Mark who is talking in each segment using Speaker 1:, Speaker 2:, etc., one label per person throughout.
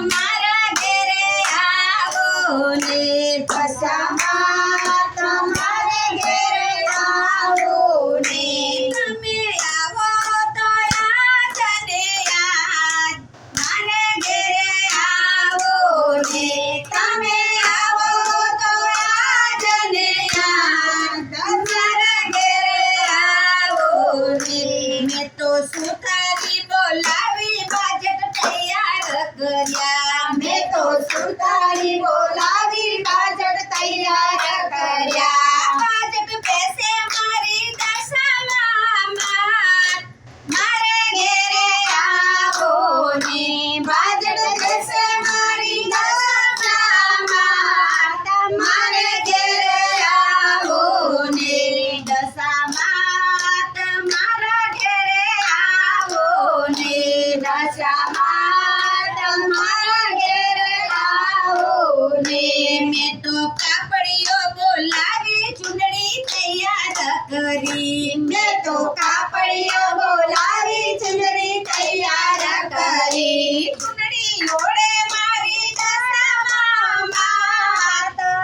Speaker 1: મારા ઘેરે આવો ને
Speaker 2: દશામાં તમારે ઘેરે આવો ને
Speaker 1: તમે આવો તો યાદ ને યાદ મારે ઘેરે આવો ને તમે આવો તો યાદ ને યાદ મારા ઘેરે આવો ને મેં તો સુતારી બોલાવી બાજટ તૈયાર કર્યા
Speaker 2: મેં તો સુતારી બોલાવી બાજટ તૈયાર કર્યા
Speaker 1: બાજટ બેસે મારી દશામાં મારે ઘેરે આવો ને
Speaker 2: બાજટ બેસે મારી દશામાં
Speaker 1: તમારે ઘેરે આવો ને દશામાં તમારા ઘેરે આવો ને
Speaker 2: દશામાં તમારા ઘેરે આવો
Speaker 1: ને મેં તો કાપડીઓ બોલાવી ચૂંદડી તૈયાર કરી
Speaker 2: મેં તો કાપડીઓ બોલાવી ચુંદડી તૈયાર કરી
Speaker 1: ચૂંદડી ઓળે મારી દશામાં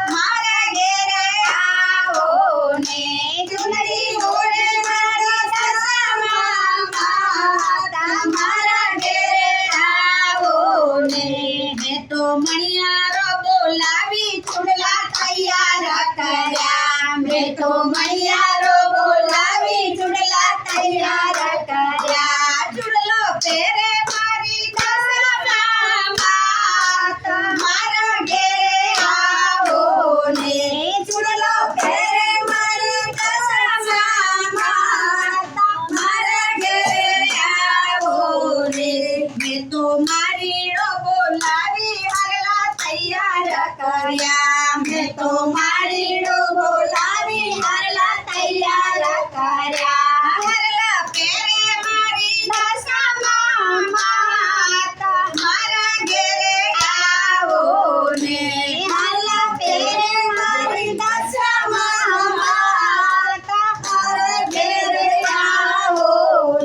Speaker 1: મારા ઘેરે આવો ને
Speaker 2: ચુંદડી ઓળે મારી દશામાં
Speaker 1: તમારા ઘેરે આવો ને મેં તો મણિયારો બોલાવી ચૂડલા તૈયાર કર્યા
Speaker 2: મેં તો મૈયારો બોલાવી ચુંદલા તૈયાર કર્યા
Speaker 1: ચૂડલો પહેરે મારી દશામાં મારા ઘેરે આવો ને
Speaker 2: ચુંદલો પહેરે મારી દશામાં
Speaker 1: મારા ઘેરે આવો ને મેં તો મારીડો બોલાવી હારલા તૈયાર કર્યા
Speaker 2: મેં તો મારીડો બોલાવી હારલા તૈયાર કર્યા
Speaker 1: હારલા પહેરે મારી દશામાં મારા ઘેરે આવો ને
Speaker 2: હારલા પહેરે મારી દશામાં તારા ઘેરે આવો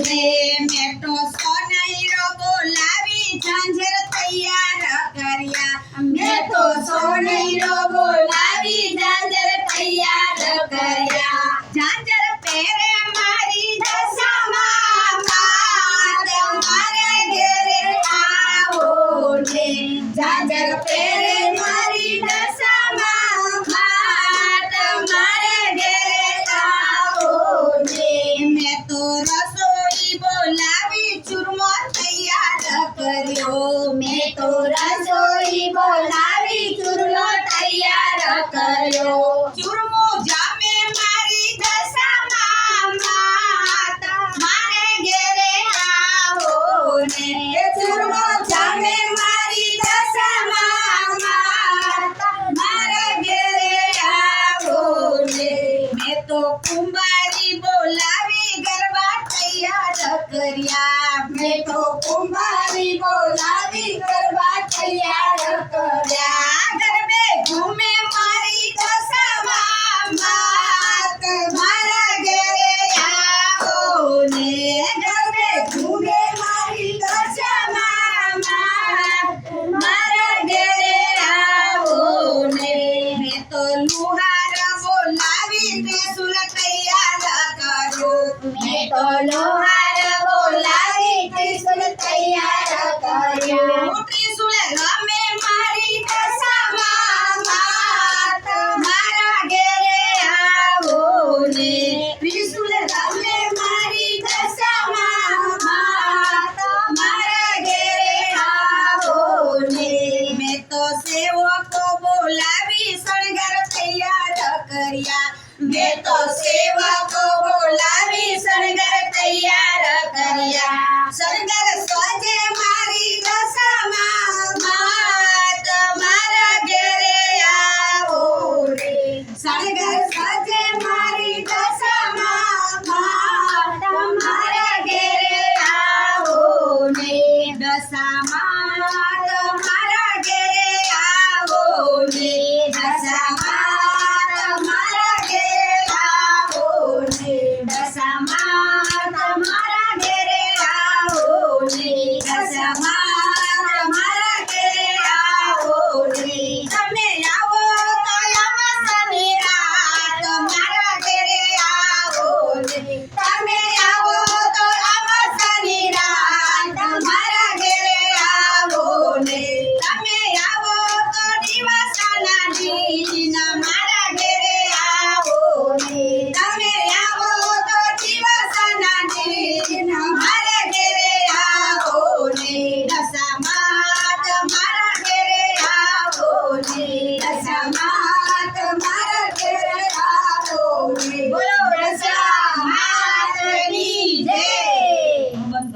Speaker 1: ને મેં તો સોનાઈરો બોલાવી ઝાંઝર તૈયાર કર્યા
Speaker 2: મેં તો સોનીરો બોલાવી ઝાંઝર તૈયાર કર્યા
Speaker 1: ઝાંઝર પહેરે મારી દશામાં મારા ઘેરે આવો ને
Speaker 2: ઝાંઝર પહેરે મારી દશામાં
Speaker 1: મારા ઘેરે આવો ને મેં તો રસોઈ બોલાવી ચૂરમો તૈયાર કર્યો
Speaker 2: મેં તો રસોઈ બોલાવી ચૂરલો તૈયાર કર્યો
Speaker 1: ચૂરમો જામે મારી દશામાં મારે ઘેરે આવો ને
Speaker 2: ચૂરમો જામે મારી દશામાં
Speaker 1: મારા ઘેરે આવો ને મેં તો કુંભારી બોલાવી ગરબા તૈયાર કર્યા
Speaker 2: મેં તો કુંભારી બોલાવી ગરબા તૈયાર કર્યા
Speaker 1: ગરબે ઘૂમે મારી દશામાં મારા ઘેરે આવો ને
Speaker 2: ગરબે ઘૂમે મારી દશામાં
Speaker 1: મારા ઘેરે આવો ને મેં તો લુહાર બોલાવી ત્રિશુલ તૈયાર કર્યો
Speaker 2: મેં તો લોહાર બોલાવી ત્રિશુલ તૈયાર કર્યો
Speaker 1: ત્રિશુલ રમે મારી દશામાં મારા ઘેરે આવો ને ત્રિશુલ રમે મારી દશામાં મારા ઘેરે આવો ને મેં તો સેવકો બોલાવી શણગાર તૈયાર કર્યા મેં તો સેવકો બોલાવી શણગાર તૈયાર કર્યા શણગાર